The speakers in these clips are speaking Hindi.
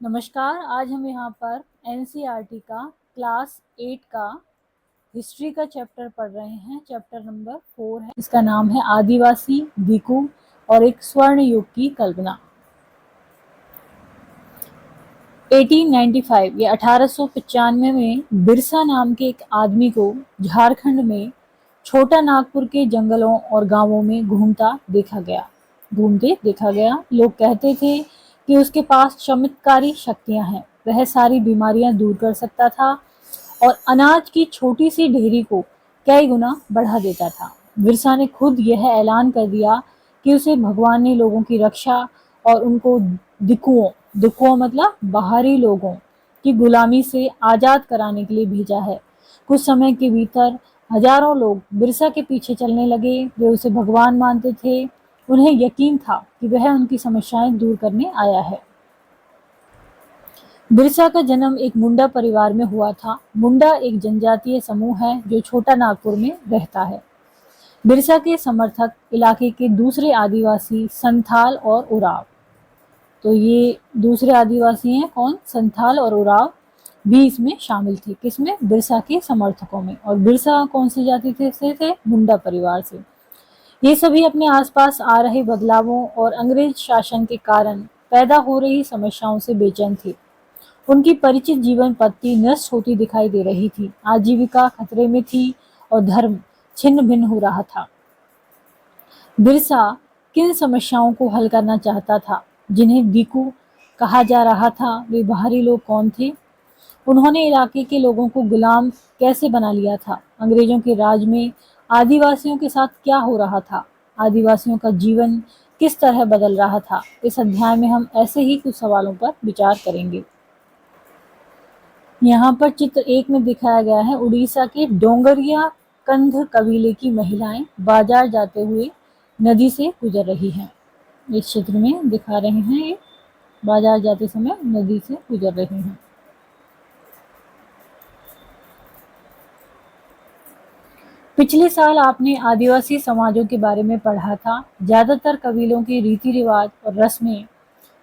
नमस्कार। आज हम यहाँ पर एनसीईआरटी का क्लास 8 का हिस्ट्री का चैप्टर पढ़ रहे हैं। चैप्टर नंबर 4 है। इसका नाम है आदिवासी, दिकू और एक स्वर्ण युग की कल्पना। 1895 या 1895 में बिरसा नाम के एक आदमी को झारखंड में छोटा नागपुर के जंगलों और गांवों में घूमते देखा गया। लोग कहते थे कि उसके पास चमत्कारी शक्तियां हैं। वह सारी बीमारियां दूर कर सकता था और अनाज की छोटी सी ढेरी को कई गुना बढ़ा देता था। बिरसा ने खुद यह ऐलान कर दिया कि उसे भगवान ने लोगों की रक्षा और उनको दिकुओं दिकुओं मतलब बाहरी लोगों की गुलामी से आजाद कराने के लिए भेजा है। कुछ समय के भीतर हजारों लोग बिरसा के पीछे चलने लगे। वे उसे भगवान मानते थे। उन्हें यकीन था कि वह उनकी समस्याएं दूर करने आया है। बिरसा का जन्म एक मुंडा परिवार में हुआ था। मुंडा एक जनजातीय समूह है जो छोटा नागपुर में रहता है। बिरसा के समर्थक इलाके के दूसरे आदिवासी संथाल और उराव। तो ये दूसरे आदिवासी हैं कौन? संथाल और उराव भी इसमें शामिल थे। किसमें? बिरसा के समर्थकों में। और बिरसा कौन सी जाति से थे? मुंडा परिवार से। ये सभी अपने आसपास आ रहे बदलावों और अंग्रेज शासन के कारण पैदा हो रही समस्याओं से बेचैन थे। उनकी परिचित जीवन पद्धति नष्ट होती दिखाई दे रही थी। आजीविका खतरे में थी और धर्म छिन्न भिन्न हो रहा था। बिरसा किन समस्याओं को हल करना चाहता था? जिन्हें दिकू कहा जा रहा था, वे बाहरी लोग कौन थे? उन्होंने इलाके के लोगों को गुलाम कैसे बना लिया था? अंग्रेजों के राज में आदिवासियों के साथ क्या हो रहा था? आदिवासियों का जीवन किस तरह बदल रहा था? इस अध्याय में हम ऐसे ही कुछ सवालों पर विचार करेंगे। यहाँ पर चित्र 1 में दिखाया गया है उड़ीसा के डोंगरिया कंध कबीले की महिलाएं बाजार जाते हुए नदी से गुजर रही हैं। इस चित्र में दिखा रहे हैं ये बाजार जाते समय नदी से गुजर रही हैं। पिछले साल आपने आदिवासी समाजों के बारे में पढ़ा था। ज्यादातर कबीलों के रीति रिवाज और रस्में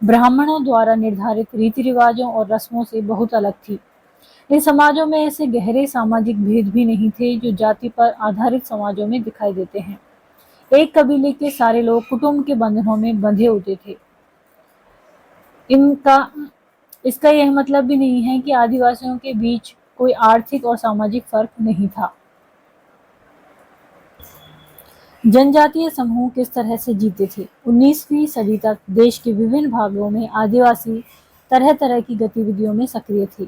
ब्राह्मणों द्वारा निर्धारित रीति रिवाजों और रस्मों से बहुत अलग थी। इन समाजों में ऐसे गहरे सामाजिक भेद भी नहीं थे जो जाति पर आधारित समाजों में दिखाई देते हैं। एक कबीले के सारे लोग कुटुंब के बंधनों में बंधे होते थे। इनका इसका यह मतलब भी नहीं है कि आदिवासियों के बीच कोई आर्थिक और सामाजिक फर्क नहीं था। जनजातीय समूह किस तरह से जीते थे? 19वीं सदी तक देश के विभिन्न भागों में आदिवासी तरह तरह की गतिविधियों में सक्रिय थे।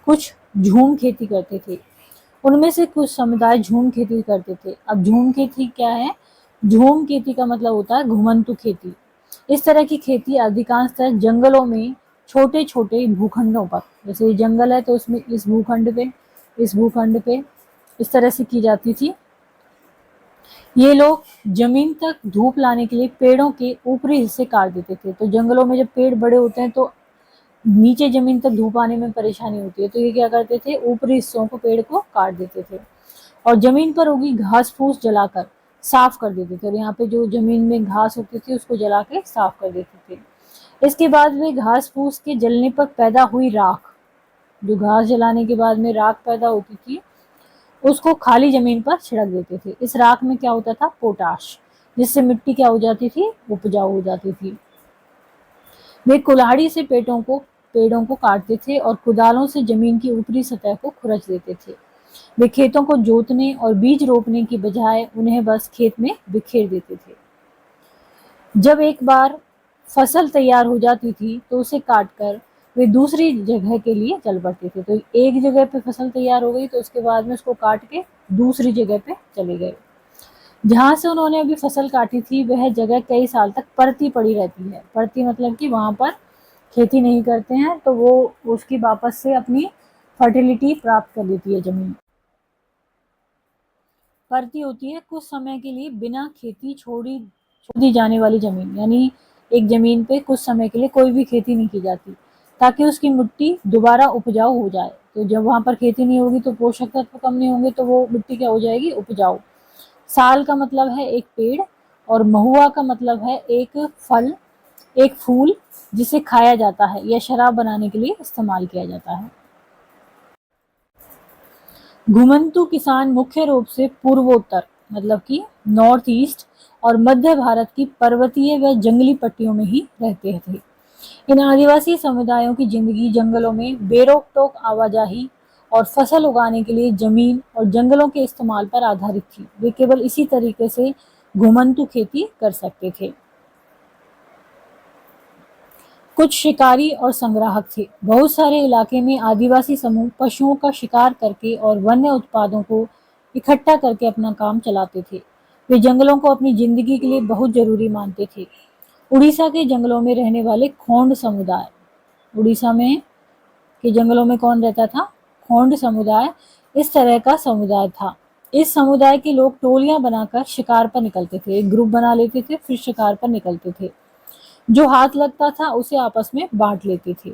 कुछ झूम खेती करते थे। उनमें से कुछ समुदाय झूम खेती करते थे। अब झूम खेती क्या है? झूम खेती का मतलब होता है घुमंतु खेती। इस तरह की खेती अधिकांशतः जंगलों में छोटे छोटे भूखंडों पर, जैसे जंगल है तो उसमें इस भूखंड पे इस तरह से की जाती थी। ये लोग जमीन तक धूप लाने के लिए पेड़ों के ऊपरी हिस्से काट देते थे। तो जंगलों में जब पेड़ बड़े होते हैं तो नीचे जमीन तक धूप आने में परेशानी होती है। तो ये क्या करते थे? ऊपरी हिस्सों को पेड़ को काट देते थे और जमीन पर उगी घास फूस जलाकर साफ कर देते थे। और यहाँ पे जो जमीन में घास होती थी उसको जला के साफ कर देते थे। इसके बाद वे घास फूस के जलने पर पैदा हुई राख, जो घास जलाने के बाद में राख पैदा होती थी, उसको खाली जमीन पर छिड़क देते थे। इस राख में क्या होता था? पोटाश, जिससे मिट्टी क्या हो जाती थी? उपजाऊ हो जाती थी। वे कुल्हाड़ी से पेड़ों को काटते थे और कुदालों से जमीन की ऊपरी सतह को खुरच देते थे। वे खेतों को जोतने और बीज रोपने की बजाय उन्हें बस खेत में बिखेर देते थे। जब एक बार फसल तैयार हो जाती थी तो उसे काटकर वे दूसरी जगह के लिए चल पड़ते थे। तो एक जगह पे फसल तैयार हो गई तो उसके बाद में उसको काट के दूसरी जगह पे चले गए। जहाँ से उन्होंने अभी फसल काटी थी वह जगह कई साल तक परती पड़ी रहती है। परती मतलब कि वहां पर खेती नहीं करते हैं, तो वो उसकी वापस से अपनी फर्टिलिटी प्राप्त कर लेती है जमीन। परती होती है कुछ समय के लिए बिना खेती छोड़ दी जाने वाली जमीन, यानी एक जमीन पे कुछ समय के लिए कोई भी खेती नहीं की जाती ताकि उसकी मिट्टी दोबारा उपजाऊ हो जाए। तो जब वहां पर खेती नहीं होगी तो पोषक तत्व कम नहीं होंगे, तो वो मिट्टी क्या हो जाएगी? उपजाऊ। साल का मतलब है एक पेड़ और महुआ का मतलब है एक फल। एक फूल जिसे खाया जाता है या शराब बनाने के लिए इस्तेमाल किया जाता है। घुमंतु किसान मुख्य रूप से पूर्वोत्तर मतलब कि नॉर्थ ईस्ट और मध्य भारत की पर्वतीय व जंगली पट्टियों में ही रहते थे। इन आदिवासी समुदायों की जिंदगी जंगलों में बेरोक टोक आवाजाही और फसल उगाने के लिए जमीन और जंगलों के इस्तेमाल पर आधारित थी। वे केवल इसी तरीके से घुमंतु खेती कर सकते थे। कुछ शिकारी और संग्राहक थे। बहुत सारे इलाके में आदिवासी समूह पशुओं का शिकार करके और वन्य उत्पादों को इकट्ठा करके अपना काम चलाते थे। वे जंगलों को अपनी जिंदगी के लिए बहुत जरूरी मानते थे। उड़ीसा के जंगलों में रहने वाले खोंड समुदाय, उड़ीसा में के जंगलों में कौन रहता था? खोंड समुदाय इस तरह का समुदाय था। इस समुदाय के लोग टोलियां बनाकर शिकार पर निकलते थे। एक ग्रुप बना लेते थे, फिर शिकार पर निकलते थे। जो हाथ लगता था उसे आपस में बांट लेते थे।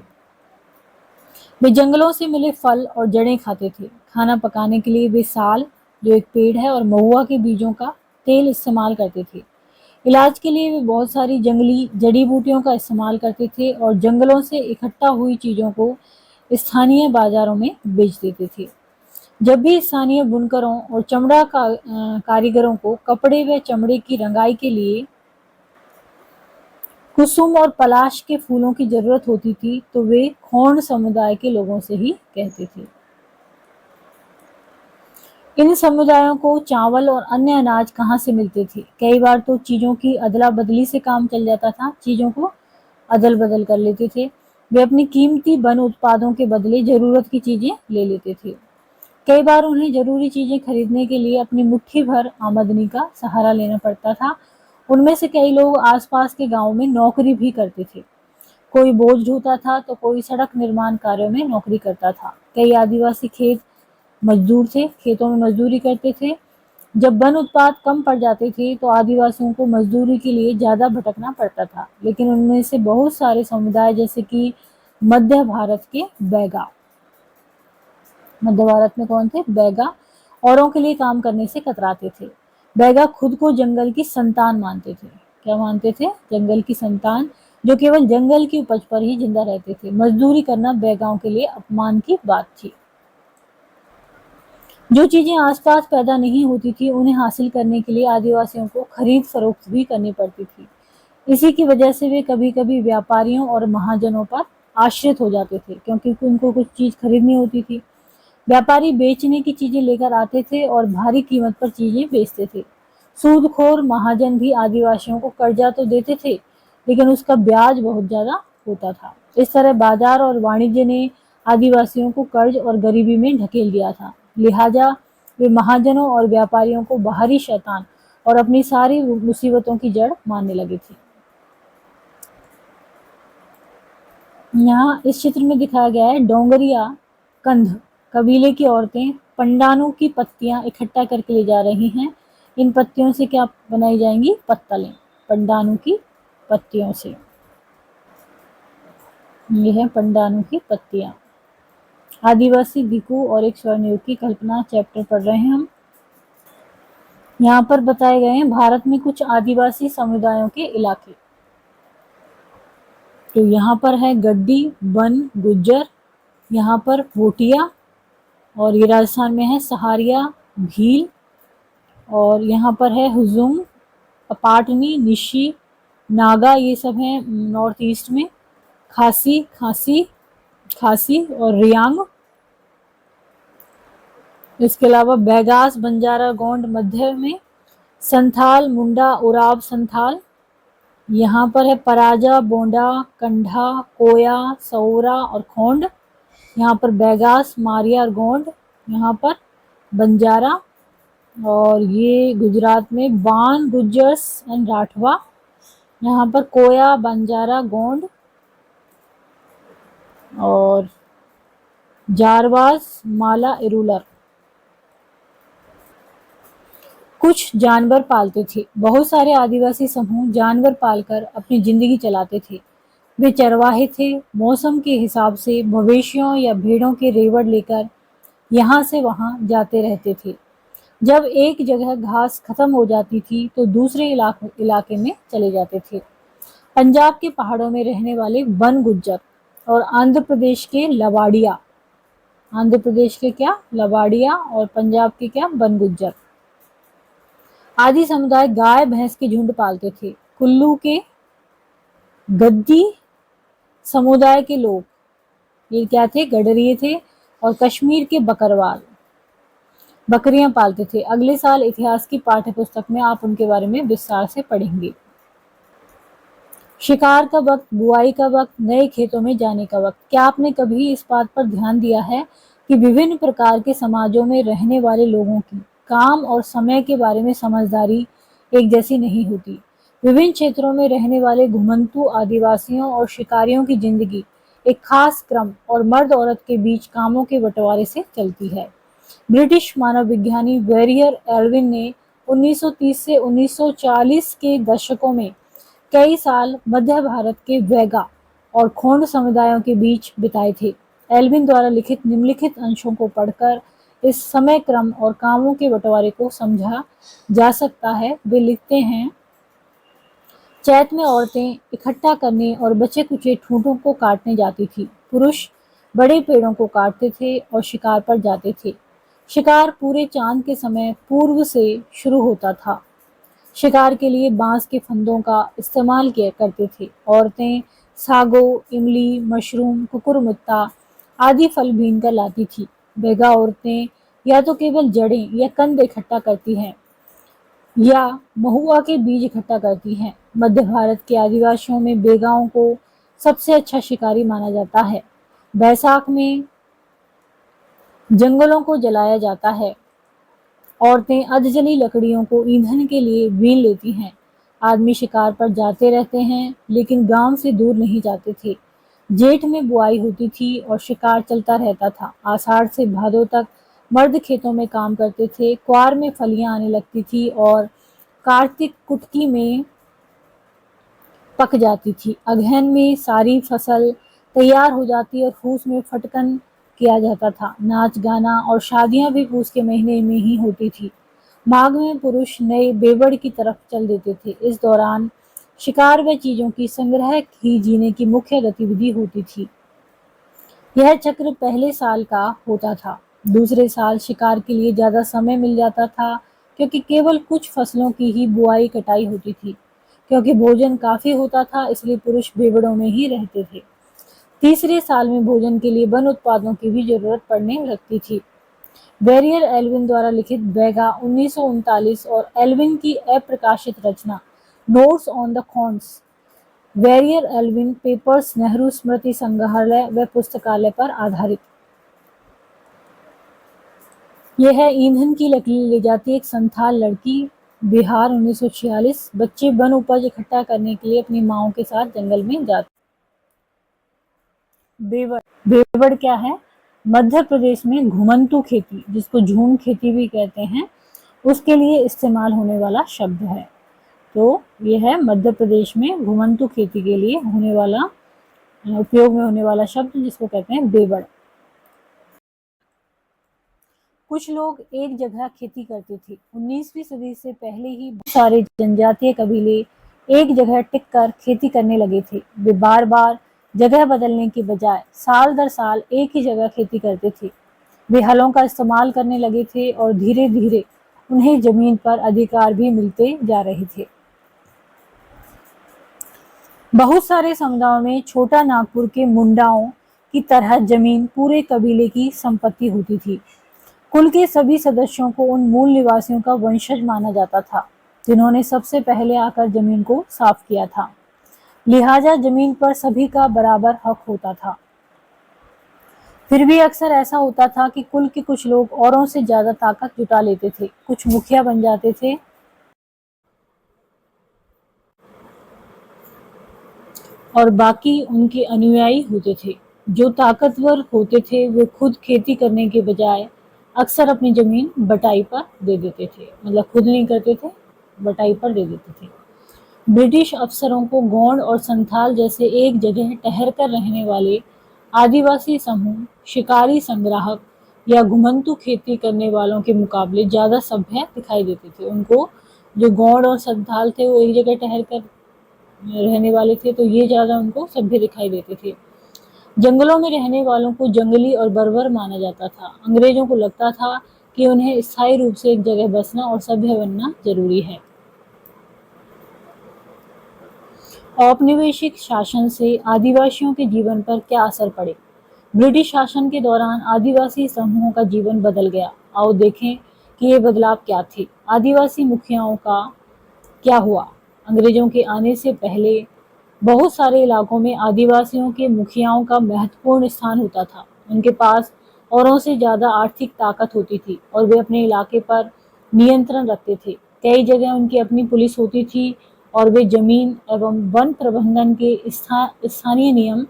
वे जंगलों से मिले फल और जड़ें खाते थे। खाना पकाने के लिए वे साल, जो एक पेड़ है, और महुआ के बीजों का तेल इस्तेमाल करते थे। इलाज के लिए वे बहुत सारी जंगली जड़ी बूटियों का इस्तेमाल करते थे और जंगलों से इकट्ठा हुई चीजों को स्थानीय बाजारों में बेच देते थे। जब भी स्थानीय बुनकरों और चमड़ा कारीगरों को कपड़े व चमड़े की रंगाई के लिए कुसुम और पलाश के फूलों की जरूरत होती थी तो वे खोंड समुदाय के लोगों से ही कहते थे। इन समुदायों को चावल और अन्य अनाज कहाँ से मिलते थे? कई बार तो चीजों की अदला बदली से काम चल जाता था। चीजों को अदल बदल कर लेते थे। वे अपनी कीमती वन उत्पादों के बदले जरूरत की चीजें ले लेते थे। कई बार उन्हें जरूरी चीजें खरीदने के लिए अपनी मुट्ठी भर आमदनी का सहारा लेना पड़ता था। उनमें से कई लोग आसपास के गांव में नौकरी भी करते थे। कोई बोझ ढोता था तो कोई सड़क निर्माण कार्यों में नौकरी करता था। कई आदिवासी खेत मजदूर थे, खेतों में मजदूरी करते थे। जब वन उत्पाद कम पड़ जाते थे तो आदिवासियों को मजदूरी के लिए ज्यादा भटकना पड़ता था। लेकिन उनमें से बहुत सारे समुदाय जैसे कि मध्य भारत के बैगा, मध्य भारत में कौन थे? बैगा, औरों के लिए काम करने से कतराते थे। बैगा खुद को जंगल की संतान मानते थे। क्या मानते थे? जंगल की संतान, जो केवल जंगल की उपज पर ही जिंदा रहते थे। मजदूरी करना बैगाओं के लिए अपमान की बात थी। जो चीजें आसपास पैदा नहीं होती थी उन्हें हासिल करने के लिए आदिवासियों को खरीद फरोख्त भी करनी पड़ती थी। इसी की वजह से वे कभी कभी व्यापारियों और महाजनों पर आश्रित हो जाते थे, क्योंकि उनको कुछ चीज खरीदनी होती थी। व्यापारी बेचने की चीजें लेकर आते थे और भारी कीमत पर चीजें बेचते थे। सूदखोर महाजन भी आदिवासियों को कर्जा तो देते थे, लेकिन उसका ब्याज बहुत ज्यादा होता था। इस तरह बाजार और वाणिज्य ने आदिवासियों को कर्ज और गरीबी में ढकेल दिया था। लिहाजा वे महाजनों और व्यापारियों को बाहरी शैतान और अपनी सारी मुसीबतों की जड़ मानने लगे थे। यहाँ इस चित्र में दिखाया गया है डोंगरिया कंध कबीले की औरतें पंडानों की पत्तियां इकट्ठा करके ले जा रही हैं। इन पत्तियों से क्या बनाई जाएंगी? पत्तलें, पंडानों की पत्तियों से। ये है पंडानों की पत्तियां। आदिवासी भिक्षु और एक स्वर्णयुग की कल्पना चैप्टर पढ़ रहे हैं हम। यहाँ पर बताए गए हैं भारत में कुछ आदिवासी समुदायों के इलाके। तो यहाँ पर है गड्डी, वन, गुज्जर, यहाँ पर भोटिया, और ये राजस्थान में है सहारिया, भील, और यहाँ पर है हुजुम, पाटनी, निशी, नागा, ये सब हैं नॉर्थ ईस्ट में। खासी, खासी और रियांग। इसके अलावा बैगास, बंजारा, गोंड मध्य में। संथाल, मुंडा, उराव संथाल। यहाँ पर है पराजा, बोंडा, कंढा, कोया, सौरा और खोंड। यहाँ पर बैगास, मारिया और गोंड। यहाँ पर बंजारा, और ये गुजरात में बान, गुज्जर्स एंड राठवा। यहाँ पर कोया, बंजारा, गोंड और जारवास, माला, इरूलर। कुछ जानवर पालते थे। बहुत सारे आदिवासी समूह जानवर पालकर अपनी जिंदगी चलाते थे। वे चरवाहे थे। मौसम के हिसाब से मवेशियों या भेड़ों के रेवड़ लेकर यहाँ से वहाँ जाते रहते थे। जब एक जगह घास खत्म हो जाती थी तो दूसरे इलाके में चले जाते थे। पंजाब के पहाड़ों में रहने वाले वन गुज्जर और आंध्र प्रदेश के लवाड़िया, आंध्र प्रदेश के क्या लवाड़िया और पंजाब के क्या वन गुज्जर आदि समुदाय गाय भैंस के झुंड पालते थे। कुल्लू के गद्दी समुदाय के लोग ये क्या थे, गडरिये थे, और कश्मीर के बकरवाल बकरियां पालते थे। अगले साल इतिहास की पाठ्य पुस्तक में आप उनके बारे में विस्तार से पढ़ेंगे। शिकार का वक्त, बुआई का वक्त, नए खेतों में जाने का वक्त। क्या आपने कभी इस बात पर ध्यान दिया है कि विभिन्न प्रकार के समाजों में रहने वाले लोगों की काम और समय के बारे में समझदारी एक जैसी नहीं होती। विभिन्न क्षेत्रों में रहने वाले घुमंतू आदिवासियों और शिकारियों की जिंदगी एक खास क्रम और मर्द औरत के बीच कामों के बंटवारे से चलती है। ब्रिटिश मानव विज्ञानी वेरियर एल्विन ने 1930 से 1940 के दशकों में कई साल मध्य भारत के वैगा और खोंड समुदायों के बीच बिताए थे। एल्विन द्वारा लिखित निम्नलिखित अंशों को पढ़कर इस समय क्रम और कामों के बंटवारे को समझा जा सकता है। वे लिखते हैं, चैत में औरतें इकट्ठा करने और बचे कुचे ठूंठों को काटने जाती थी। पुरुष बड़े पेड़ों को काटते थे और शिकार पर जाते थे। शिकार पूरे चांद के समय पूर्व से शुरू होता था। शिकार के लिए बांस के फंदों का इस्तेमाल किया करते थे। औरतें सागो, इमली, मशरूम, कुकुरमुत्ता आदि फल बीन कर लाती थी। बेगा औरतें या तो केवल जड़ें या कंद इकट्ठा करती हैं या महुआ के बीज इकट्ठा करती हैं। मध्य भारत के आदिवासियों में बेगाओं को सबसे अच्छा शिकारी माना जाता है। बैसाख में जंगलों को जलाया जाता है। औरतें अधजली लकड़ियों को ईंधन के लिए बीन लेती हैं। आदमी शिकार पर जाते रहते हैं, लेकिन गांव से दूर नहीं जाते थे। जेठ में बुआई होती थी और शिकार चलता रहता था। आषाढ़ से भादों तक मर्द खेतों में काम करते थे। क्वार में फलियां आने लगती थी और कार्तिक कुटकी में पक जाती थी। अगहन में सारी फसल तैयार हो जाती और फूस में फटकन किया जाता था। नाच गाना और शादियां भी पूस के महीने में ही होती थी। माघ में पुरुष नए बेवड़ की तरफ चल देते थे। इस दौरान शिकार व चीजों की संग्रह ही जीने की मुख्य गतिविधि होती थी। यह चक्र पहले साल का होता था। दूसरे साल शिकार के लिए ज्यादा समय मिल जाता था, क्योंकि केवल कुछ फसलों की ही बुआई कटाई होती थी। क्योंकि भोजन काफी होता था, इसलिए पुरुष बेवड़ों में ही रहते थे। तीसरे साल में भोजन के लिए वन उत्पादों की भी जरूरत पड़ने लगती थी। वेरियर एल्विन द्वारा लिखित बैगा 1939 और एल्विन की अप्रकाशित रचना notes on the Khonds, Verrier Elwin papers, Nehru स्मृति संग्रहालय व पुस्तकालय पर आधारित। यह है, ईंधन की लकड़ी ले जाती एक संथाल लड़की, बिहार 1946। बच्चे वन उपज इकट्ठा करने के लिए अपनी माओं के साथ जंगल में जाते। बेवड़, बेवड़ क्या है? मध्य प्रदेश में घुमंतू खेती, जिसको झूम खेती भी कहते हैं, उसके लिए इस्तेमाल होने वाला शब्द है। तो यह है मध्य प्रदेश में घुमंतू खेती के लिए होने वाला उपयोग में होने वाला शब्द, जिसको कहते हैं बेवड़। कुछ लोग एक जगह खेती करते थे। 19वीं सदी से पहले ही बहुत सारे जनजातीय कबीले एक जगह टिककर खेती करने लगे थे। वे बार बार जगह बदलने के बजाय साल दर साल एक ही जगह खेती करते थे। वे हलों का इस्तेमाल करने लगे थे और धीरे धीरे उन्हें जमीन पर अधिकार भी मिलते जा रहे थे। बहुत सारे समुदायों में छोटा नागपुर के मुंडाओं की तरह जमीन पूरे कबीले की संपत्ति होती थी। कुल के सभी सदस्यों को उन मूल निवासियों का वंशज माना जाता था, जिन्होंने सबसे पहले आकर जमीन को साफ किया था। लिहाजा जमीन पर सभी का बराबर हक होता था। फिर भी अक्सर ऐसा होता था कि कुल के कुछ लोग औरों से ज्यादा ताकत जुटा लेते थे। कुछ मुखिया बन जाते थे और बाकी उनके अनुयायी होते थे। जो ताकतवर होते थे वे खुद खेती करने के बजाय अक्सर अपनी जमीन बटाई पर दे देते थे, मतलब खुद नहीं करते थे, बटाई पर दे देते थे। ब्रिटिश अफसरों को गोंड और संथाल जैसे एक जगह ठहर कर रहने वाले आदिवासी समूह शिकारी, संग्राहक या घुमंतू खेती करने वालों के मुकाबले ज्यादा सभ्य दिखाई देते थे। उनको जो गोंड और संथाल थे वो एक जगह ठहर कर रहने वाले थे तो ये ज़्यादा उनको सभ्य दिखाई देते थे। जंगलों में रहने वालों को जंगली और बर्बर माना जाता था। अंग्रेजों को लगता था कि उन्हें स्थायी रूप से एक जगह बसना और सभ्य बनना जरूरी है। औपनिवेशिक शासन से आदिवासियों के जीवन पर क्या असर पड़े? ब्रिटिश शासन के दौरान आदिवासी समूहों का जीवन बदल गया। आओ देखें कि ये बदलाव क्या थे। आदिवासी मुखियाओं का क्या हुआ? अंग्रेजों के आने से पहले बहुत सारे इलाकों में आदिवासियों के मुखियाओं का महत्वपूर्ण स्थान होता था। उनके पास औरों से ज़्यादा आर्थिक ताकत होती थी और वे अपने इलाके पर नियंत्रण रखते थे। कई जगह उनकी अपनी पुलिस होती थी और वे जमीन एवं वन प्रबंधन के स्थानीय नियम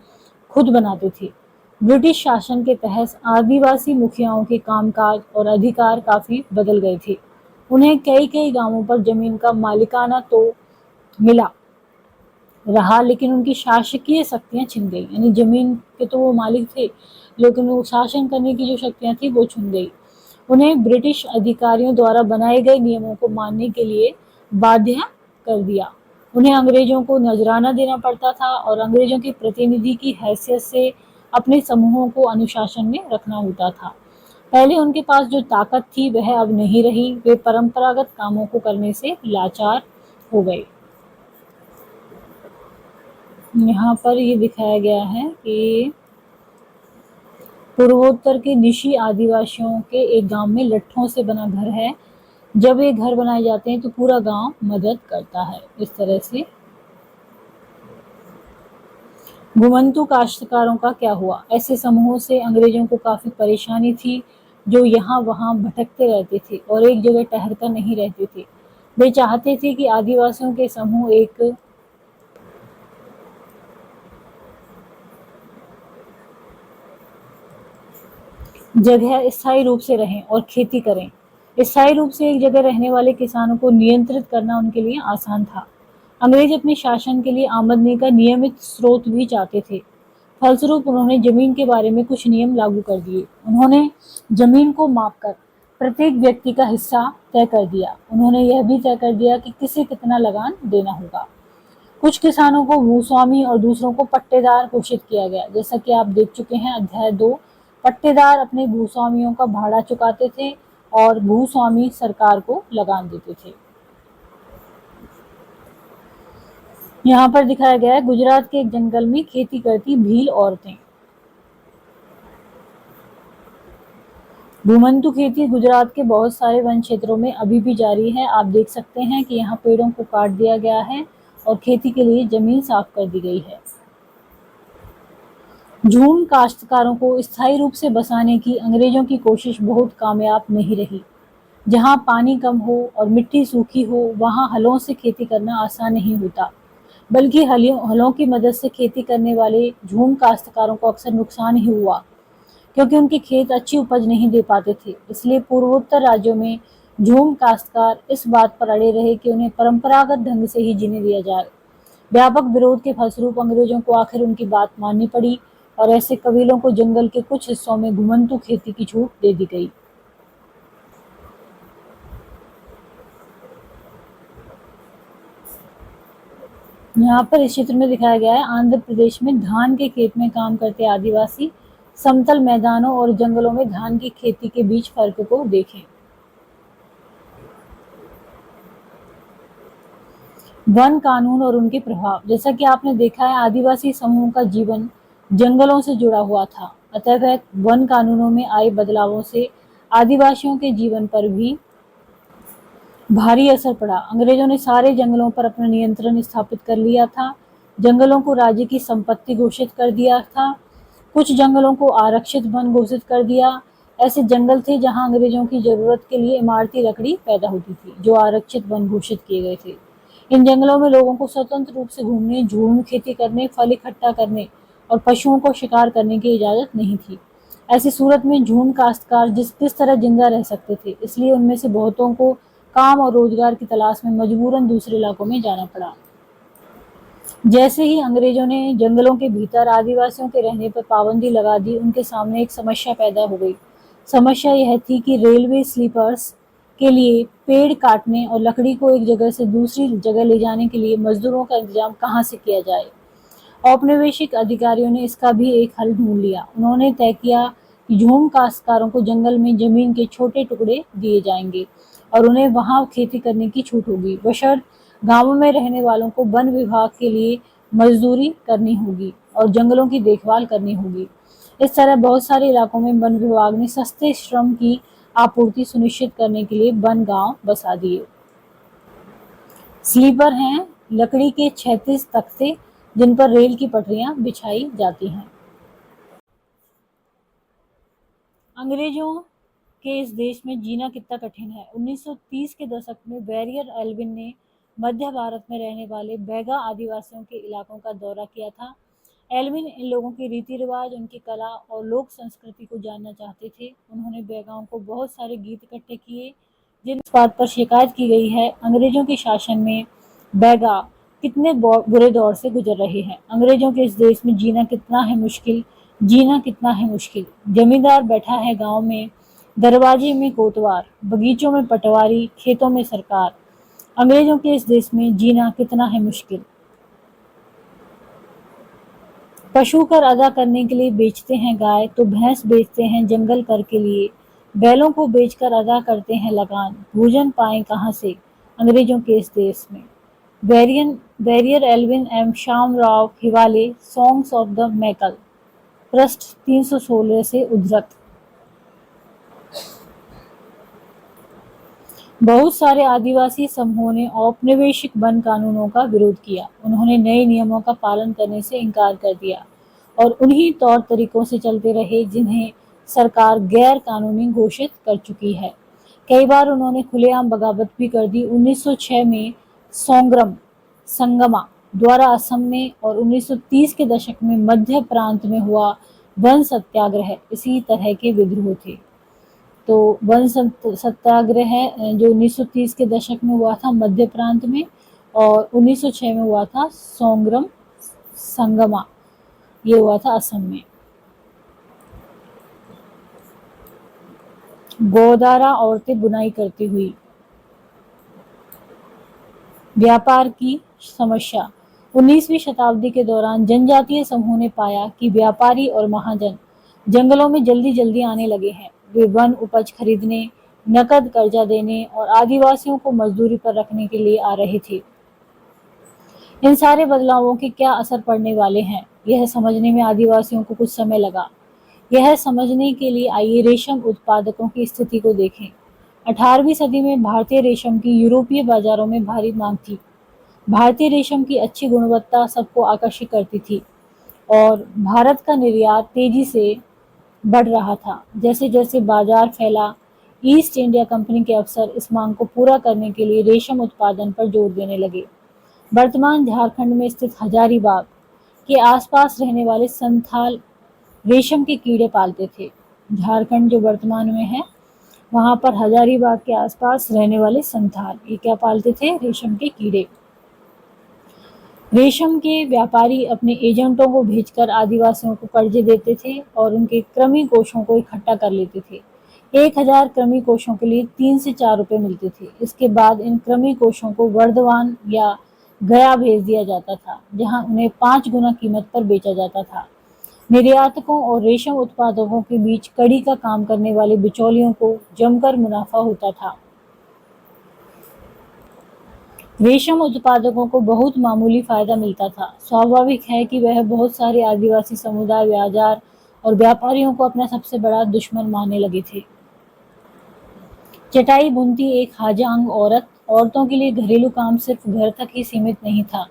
खुद बनाते थे। ब्रिटिश शासन के तहत आदिवासी मुखियाओं के कामकाज और अधिकार काफी बदल गए थे। उन्हें कई कई गांवों पर जमीन का मालिकाना तो मिला रहा, लेकिन उनकी शासकीय शक्तियां छिन गई। यानी जमीन के तो वो मालिक थे, लेकिन वो शासन करने की जो शक्तियां थी वो छिन गई। उन्हें ब्रिटिश अधिकारियों द्वारा बनाए गए नियमों को मानने के लिए बाध्य कर दिया। उन्हें अंग्रेजों को नजराना देना पड़ता था और अंग्रेजों के प्रतिनिधि की हैसियत से अपने समूहों को अनुशासन में रखना होता था। पहले उनके पास जो ताकत थी वह अब नहीं रही। वे परंपरागत कामों को करने से लाचार हो गए। यहाँ पर ये दिखाया गया है कि पूर्वोत्तर के निशी आदिवासियों के एक गांव में लट्ठों से बना घर है। जब ये घर बनाए जाते हैं तो पूरा गांव मदद करता है। इस तरह से घुमंतू काश्तकारों का क्या हुआ? ऐसे समूहों से अंग्रेजों को काफी परेशानी थी, जो यहाँ वहाँ भटकते रहते थे और एक जगह ठहरकर नहीं रहते थे। वे चाहते थे कि आदिवासियों के समूह एक जगह स्थायी रूप से रहें और खेती करें। स्थायी रूप से एक जगह रहने वाले किसानों को नियंत्रित करना उनके लिए आसान था। अंग्रेज अपने शासन के लिए आमदनी का नियमित स्रोत भी चाहते थे। फलस्वरूप उन्होंने जमीन के बारे में कुछ नियम लागू कर दिए। उन्होंने जमीन को मापकर प्रत्येक व्यक्ति का हिस्सा तय कर दिया। उन्होंने यह भी तय कर दिया कि किसे कितना लगान देना होगा। कुछ किसानों को भूस्वामी और दूसरों को पट्टेदार घोषित किया गया। जैसा कि आप देख चुके हैं अध्याय 2। पट्टेदार अपने भूस्वामियों का भाड़ा चुकाते थे और भूस्वामी सरकार को लगान देते थे। यहाँ पर दिखाया गया है गुजरात के एक जंगल में खेती करती भील औरतें। घुमंतू खेती गुजरात के बहुत सारे वन क्षेत्रों में अभी भी जारी है। आप देख सकते हैं कि यहाँ पेड़ों को काट दिया गया है और खेती के लिए जमीन साफ कर दी गई है। झूम काश्तकारों को स्थायी रूप से बसाने की अंग्रेजों की कोशिश बहुत कामयाब नहीं रही। जहाँ पानी कम हो और मिट्टी सूखी हो वहाँ हलों से खेती करना आसान नहीं होता, बल्कि हलों की मदद से खेती करने वाले झूम काश्तकारों को अक्सर नुकसान ही हुआ, क्योंकि उनके खेत अच्छी उपज नहीं दे पाते थे। इसलिए पूर्वोत्तर राज्यों में झूम काश्तकार इस बात पर अड़े रहे कि उन्हें परंपरागत ढंग से ही जीने दिया जाए। व्यापक विरोध के फलस्वरूप अंग्रेजों को आखिर उनकी बात माननी पड़ी और ऐसे कबीलों को जंगल के कुछ हिस्सों में घुमंतू खेती की छूट दे दी गई। यहाँ पर इस चित्र में दिखाया गया है आंध्र प्रदेश में धान के खेत में काम करते आदिवासी। समतल मैदानों और जंगलों में धान की खेती के बीच फर्क को देखें। वन कानून और उनके प्रभाव। जैसा कि आपने देखा है आदिवासी समूह का जीवन जंगलों से जुड़ा हुआ था, अतः वन कानूनों में आए बदलावों से आदिवासियों के जीवन पर भी भारी असर पड़ा। अंग्रेजों ने सारे जंगलों पर अपना नियंत्रण स्थापित कर लिया था। जंगलों को राज्य की संपत्ति घोषित कर दिया था। कुछ जंगलों को आरक्षित वन घोषित कर दिया। ऐसे जंगल थे जहां अंग्रेजों की जरूरत के लिए इमारती लकड़ी पैदा होती थी, जो आरक्षित वन घोषित किए गए थे। इन जंगलों में लोगों को स्वतंत्र रूप से घूमने, झूम खेती करने, फल इकट्ठा करने और पशुओं को शिकार करने की इजाजत नहीं थी। ऐसी सूरत में झूम काश्तकार किस तरह जिंदा रह सकते थे, इसलिए उनमें से बहुतों को काम और रोजगार की तलाश में मजबूरन दूसरे इलाकों में जाना पड़ा। जैसे ही अंग्रेजों ने जंगलों के भीतर आदिवासियों के रहने पर पाबंदी लगा दी, उनके सामने एक समस्या पैदा हो गई। समस्या यह थी कि रेलवे स्लीपर्स के लिए पेड़ काटने और लकड़ी को एक जगह से दूसरी जगह ले जाने के लिए मजदूरों का इंतजाम कहाँ से किया जाए। औपनिवेशिक अधिकारियों ने इसका भी एक हल ढूंढ लिया। उन्होंने तय किया कि झूम काश्तकारों को जंगल में जमीन के छोटे टुकड़े दिए जाएंगे और उन्हें वहां खेती करने की छूट होगी, बशर्ते गांवों में रहने वालों को वन विभाग के लिए मजदूरी करनी होगी और जंगलों की देखभाल करनी होगी। इस तरह बहुत सारे इलाकों में वन विभाग ने सस्ते श्रम की आपूर्ति सुनिश्चित करने के लिए वन गांव बसा दिए। स्लीपर हैं लकड़ी के 36 तख्ते जिन पर रेल की पटरियां बिछाई जाती हैं। अंग्रेजों के इस देश में जीना कितना कठिन है। 1930 के दशक में बैरियर एल्विन ने मध्य भारत में रहने वाले बैगा आदिवासियों के इलाकों का दौरा किया था। एल्विन इन लोगों के रीति रिवाज, उनकी कला और लोक संस्कृति को जानना चाहते थे। उन्होंने बैगाओं को बहुत सारे गीत इकट्ठे किए जिन इस बात पर शिकायत की गई है अंग्रेजों के शासन में बैगा कितने बुरे दौर से गुजर रहे हैं। अंग्रेजों के इस देश में जीना कितना है मुश्किल, जीना कितना है मुश्किल। जमींदार बैठा है गांव में, दरवाजे में कोतवार, बगीचों में पटवारी, खेतों में सरकार। अंग्रेजों के इस देश में जीना कितना है मुश्किल। पशु कर अदा करने के लिए बेचते हैं गाय, तो भैंस बेचते हैं जंगल कर के लिए। बैलों को बेचकर अदा करते हैं लगान, भोजन पाएं कहाँ से अंग्रेजों के इस देश में। Verrier Elwin M Shyam Rao Hivale, songs of the Maikal, पृष्ठ 316 से उद्धृत। बहुत सारे आदिवासी समूहों ने औपनिवेशिक वन कानूनों का विरोध किया। उन्होंने नए नियमों का पालन करने से इनकार कर दिया और उन्हीं तौर तरीकों से चलते रहे जिन्हें सरकार गैर कानूनी घोषित कर चुकी है। कई बार उन्होंने खुलेआम बगावत भी कर दी। 1906 में सोंग्रम संगमा द्वारा असम में और 1930 के दशक में मध्य प्रांत में हुआ वन सत्याग्रह इसी तरह के विद्रोह थे। तो वन सत्याग्रह जो 1930 के दशक में हुआ था मध्य प्रांत में और 1906 में हुआ था सोंग्रम संगमा, ये हुआ था असम में। गोदारा औरतें बुनाई करती हुई। व्यापार की समस्या। 19वीं शताब्दी के दौरान जनजातीय समूह ने पाया कि व्यापारी और महाजन जंगलों में जल्दी जल्दी आने लगे हैं। वे वन उपज खरीदने, नकद कर्जा देने और आदिवासियों को मजदूरी पर रखने के लिए आ रहे थे। इन सारे बदलावों के क्या असर पड़ने वाले हैं, यह समझने में आदिवासियों को कुछ समय लगा। यह समझने के लिए आइए रेशम उत्पादकों की स्थिति को देखें। 18वीं सदी में भारतीय रेशम की यूरोपीय बाजारों में भारी मांग थी। भारतीय रेशम की अच्छी गुणवत्ता सबको आकर्षित करती थी और भारत का निर्यात तेजी से बढ़ रहा था। जैसे जैसे बाजार फैला, ईस्ट इंडिया कंपनी के अफसर इस मांग को पूरा करने के लिए रेशम उत्पादन पर जोर देने लगे। वर्तमान झारखंड में स्थित हजारीबाग के आसपास रहने वाले संथाल रेशम के कीड़े पालते थे। झारखंड जो वर्तमान में है वहां पर हजारीबाग के आसपास रहने वाले संथाल ये क्या पालते थे, रेशम के कीड़े। रेशम के व्यापारी अपने एजेंटों को भेजकर आदिवासियों को कर्जे देते थे और उनके कृमि कोषों को इकट्ठा कर लेते थे। 1000 कृमि कोषों के लिए 3 से 4 रुपए मिलते थे। इसके बाद इन कृमि कोषों को वर्धमान या गया भेज दिया जाता था, जहां उन्हें 5 गुना कीमत पर बेचा जाता था। निर्यातकों और रेशम उत्पादकों के बीच कड़ी का काम करने वाले बिचौलियों को जमकर मुनाफा होता था। रेशम उत्पादकों को बहुत मामूली फायदा मिलता था। स्वाभाविक है कि वह बहुत सारे आदिवासी समुदाय बाजार और व्यापारियों को अपना सबसे बड़ा दुश्मन मानने लगे थे। चटाई बुनती एक हाजांग औरतों के लिए घरेलू काम सिर्फ घर तक ही सीमित नहीं था।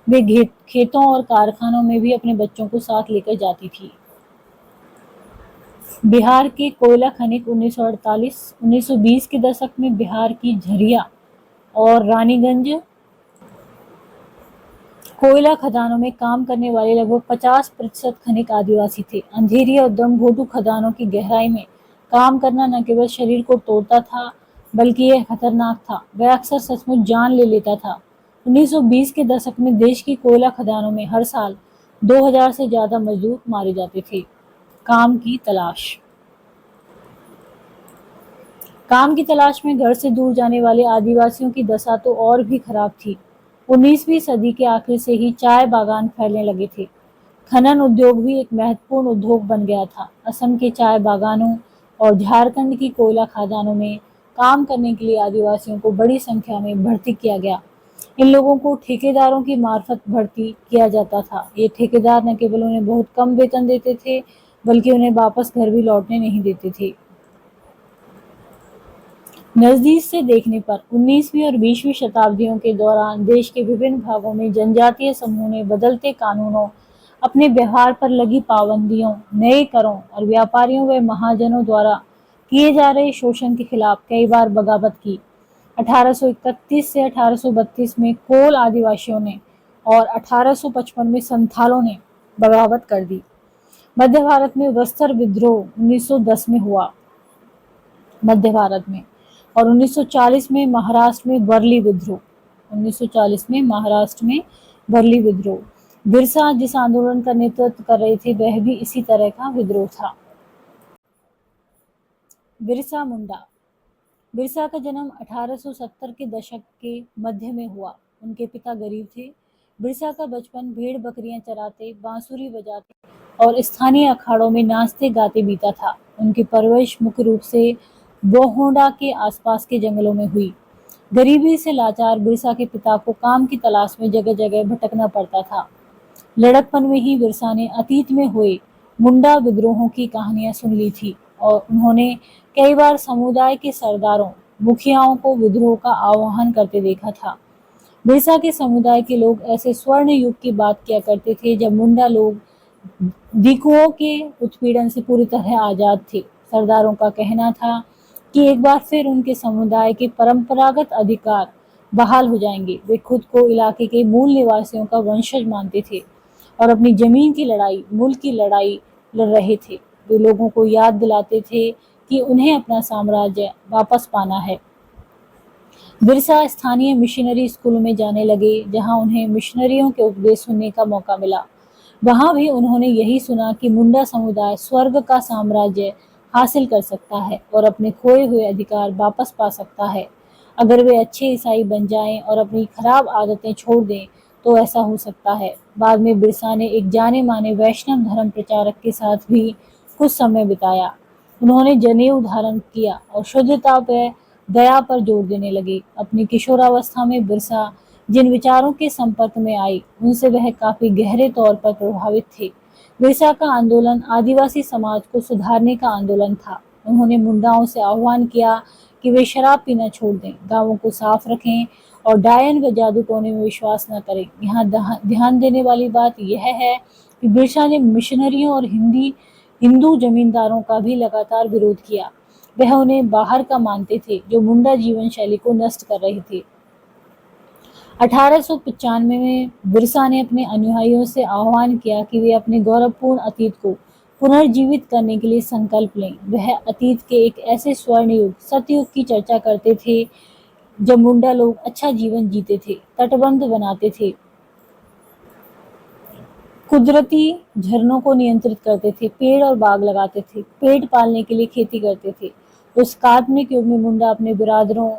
वे खेतों और कारखानों में भी अपने बच्चों को साथ लेकर जाती थी। बिहार के कोयला खनिक 1948, 1920 के दशक में बिहार की झरिया और रानीगंज कोयला खदानों में काम करने वाले लगभग 50% खनिक आदिवासी थे। अंधेरी और दमघोटू खदानों की गहराई में काम करना न केवल शरीर को तोड़ता था बल्कि यह खतरनाक था। वह अक्सर सचमुच जान ले लेता था। 1920 के दशक में देश की कोयला खदानों में हर साल 2000 से ज्यादा मजदूर मारे जाते थे। काम की तलाश। काम की तलाश में घर से दूर जाने वाले आदिवासियों की दशा तो और भी खराब थी। 19वीं सदी के आखिर से ही चाय बागान फैलने लगे थे। खनन उद्योग भी एक महत्वपूर्ण उद्योग बन गया था। असम के चाय बागानों और झारखंड की कोयला खदानों में काम करने के लिए आदिवासियों को बड़ी संख्या में भर्ती किया गया। इन लोगों को ठेकेदारों की मार्फत भर्ती किया जाता था। ये ठेकेदार न केवल उन्हें बहुत कम वेतन देते थे, बल्कि उन्हें वापस घर भी लौटने नहीं देते थे। नजदीक से देखने पर 19वीं और 20वीं शताब्दियों के दौरान देश के विभिन्न भागों में जनजातीय समूह ने बदलते कानूनों, अपने व्यवहार पर लगी पाबंदियों, नए करों और व्यापारियों व महाजनों द्वारा किए जा रहे शोषण के खिलाफ कई बार बगावत की। 1831 से 1832 में कोल आदिवासियों ने और 1855 में संथालों ने बगावत कर दी। मध्य भारत में वस्त्र विद्रोह 1910 में हुआ मध्य भारत में, और 1940 में महाराष्ट्र में वर्ली विद्रोह। 1940 में महाराष्ट्र में वर्ली विद्रोह। बिरसा जिस आंदोलन का नेतृत्व कर रहे थे वह भी इसी तरह का विद्रोह था। बिरसा मुंडा। बिरसा का जन्म 1870 के दशक के मध्य में हुआ। उनके पिता गरीब थे। बिरसा का बचपन भेड़ बकरियां चराते, बांसुरी बजाते और स्थानीय अखाड़ों में नाचते गाते बीता था। उनकी परवरिश मुख्य रूप से बोहोंडा के आसपास के जंगलों में हुई। गरीबी से लाचार बिरसा के पिता को काम की तलाश में जगह जगह भटकना पड़ता था। लड़कपन में ही बिरसा ने अतीत में हुए मुंडा विद्रोहों की कहानियां सुन ली थी और उन्होंने कई बार समुदाय के सरदारों, मुखियाओं को विद्रोह का आह्वान करते देखा था। बिरसा के समुदाय के लोग ऐसे स्वर्ण युग की बात किया करते थे जब मुंडा लोग दिकुओं के उत्पीड़न से पूरी तरह आजाद थे। सरदारों का कहना था कि एक बार फिर उनके समुदाय के परंपरागत अधिकार बहाल हो जाएंगे। वे खुद को इलाके के मूल निवासियों का वंशज मानते थे और अपनी जमीन की लड़ाई, मुल्क की लड़ाई लड़ रहे थे। वे लोगों को याद दिलाते थे कि उन्हें अपना साम्राज्य वापस पाना है। बिरसा स्थानीय मिशनरी स्कूलों में जाने लगे, जहां उन्हें मिशनरियों के उपदेश सुनने का मौका मिला। वहां भी उन्होंने यही सुना कि मुंडा समुदाय स्वर्ग का साम्राज्य हासिल कर सकता है और अपने खोए हुए अधिकार वापस पा सकता है। अगर वे अच्छे ईसाई बन जाएं और अपनी खराब आदतें छोड़ दें तो ऐसा हो सकता है। बाद में बिरसा ने एक जाने माने वैष्णव धर्म प्रचारक के साथ भी कुछ समय बिताया। उन्होंने जनेऊ धारण किया और शुद्धता व दया पर जोर देने लगे। अपनी किशोरावस्था में बिरसा जिन विचारों के संपर्क में आई, उनसे वह काफी गहरे तौर पर प्रभावित थे। बिरसा का आंदोलन आदिवासी समाज को सुधारने का आंदोलन था। उन्होंने मुंडाओं से आह्वान किया कि वे शराब पीना छोड़ दें, गांवों को साफ रखें और डायन व जादू टोने में विश्वास न करें। यहाँ ध्यान देने वाली बात यह है कि बिरसा ने मिशनरियों और हिंदू जमींदारों का भी लगातार विरोध किया। वह उन्हें बाहर का मानते थे जो मुंडा जीवन शैली को नष्ट कर रहे थे। 1895 में बिरसा ने अपने अनुयायियों से आह्वान किया कि वे अपने गौरवपूर्ण अतीत को पुनर्जीवित करने के लिए संकल्प लें। वह अतीत के एक ऐसे स्वर्ण युग, सतयुग की चर्चा करते थे जब मुंडा लोग अच्छा जीवन जीते थे, तटबंध बनाते थे, कुदरती झरनों को नियंत्रित करते थे, पेड़ और बाग लगाते थे, पेट पालने के लिए खेती करते थे। उस काल्पनिक युग में मुंडा अपने बिरादरों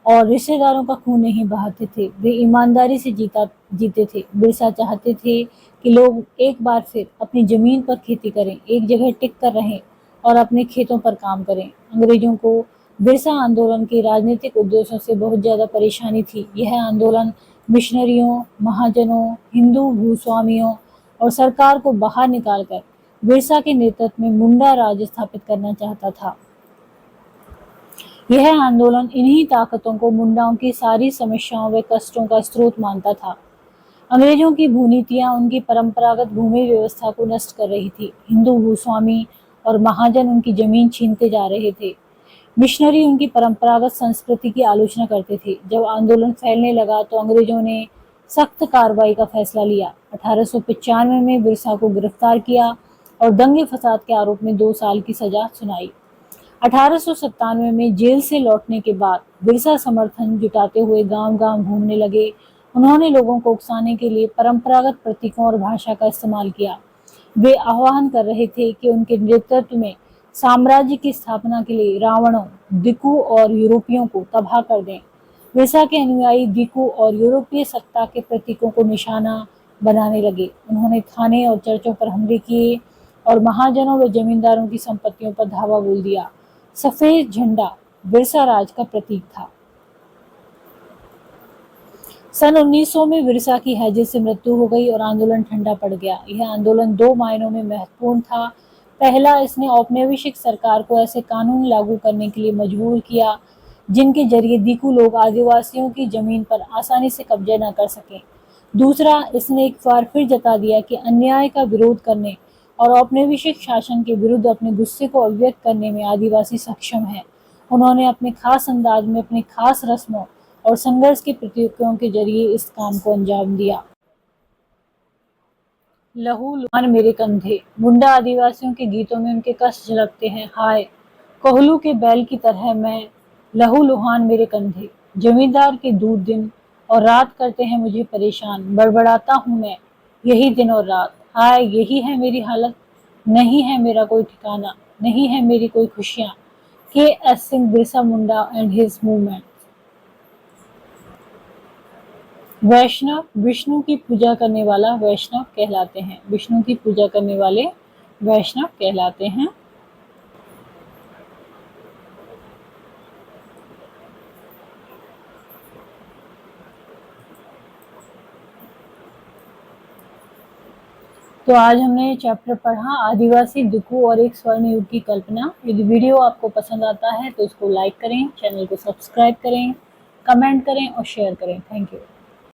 और रिश्तेदारों का खून नहीं बहाते थे, वे ईमानदारी से जीते थे। बिरसा चाहते थे कि लोग एक बार फिर अपनी जमीन पर खेती करें, एक जगह टिक कर रहें और अपने खेतों पर काम करें। अंग्रेजों को बिरसा आंदोलन के राजनीतिक उद्देश्यों से बहुत ज्यादा परेशानी थी। यह आंदोलन मिशनरियों, महाजनों, हिंदू भूस्वामियों और सरकार को बाहर निकालकर बिरसा के नेतृत्व में मुंडा राज स्थापित करना चाहता था। यह आंदोलन इन्हीं ताकतों को मुंडाओं की सारी समस्याओं व कष्टों का स्रोत मानता था। अंग्रेजों की भूनीतियां उनकी परंपरागत भूमि व्यवस्था को नष्ट कर रही थी। हिंदू भूस्वामी और महाजन उनकी जमीन छीनते जा रहे थे। मिशनरी उनकी परंपरागत संस्कृति की आलोचना करते थे। जब आंदोलन फैलने लगा तो अंग्रेजों ने सख्त कार्रवाई का फैसला लिया। 1895 में बिरसा को गिरफ्तार किया और दंगे फसाद के आरोप में 2 साल की सजा सुनाई। 1897 में जेल से लौटने के बाद बिरसा समर्थन जुटाते हुए गांव-गांव घूमने लगे। उन्होंने लोगों को उकसाने के लिए परंपरागत प्रतीकों और भाषा का इस्तेमाल किया। वे आह्वान कर रहे थे कि उनके नेतृत्व में साम्राज्य की स्थापना के लिए रावणों, दिकु और यूरोपियों को तबाह कर दें। बिरसा के अनुयायी दिकु और यूरोपीय सत्ता के प्रतीकों को निशाना बनाने लगे। उन्होंने थाने और चर्चों पर हमले किए और महाजनों व जमींदारों की संपत्तियों पर धावा बोल दिया। सफेद झंडा बिरसा राज का प्रतीक था। सन 1900 में बिरसा की हैजे से मृत्यु हो गई और आंदोलन ठंडा पड़ गया। यह आंदोलन दो मायनों में महत्वपूर्ण था। पहला, इसने औपनिवेशिक सरकार को ऐसे कानून लागू करने के लिए मजबूर किया जिनके जरिए दिकु लोग आदिवासियों की जमीन पर आसानी से कब्जा न कर सकें। दूसरा, इसने एक बार फिर जता दिया कि अन्याय का विरोध करने और औपनिवेशिक शासन के विरुद्ध अपने गुस्से को अभिव्यक्त करने में आदिवासी सक्षम हैं। उन्होंने अपने खास अंदाज में अपने खास रस्मों और संघर्ष के प्रतीकों के जरिए इस काम को अंजाम दिया। लहू लुहान मेरे कंधे। मुंडा आदिवासियों के गीतों में उनके कष्ट झलकते हैं। हाय कोहलू के बैल की तरह मैं, लहू लुहान मेरे कंधे। जमींदार के दूर दिन और रात करते हैं मुझे परेशान। बड़बड़ाता हूँ मैं यही दिन और रात। हाय यही है मेरी हालत, नहीं है मेरा कोई ठिकाना, नहीं है मेरी कोई खुशियाँ। K S. Singh, Birsa Munda and his movement. वैष्णव विष्णु की पूजा करने वाला वैष्णव कहलाते हैं। विष्णु की पूजा करने वाले वैष्णव कहलाते हैं। तो आज हमने चैप्टर पढ़ा आदिवासी दिकु और एक स्वर्ण युग की कल्पना। यदि वीडियो आपको पसंद आता है तो इसको लाइक करें, चैनल को सब्सक्राइब करें, कमेंट करें और शेयर करें। Thank you.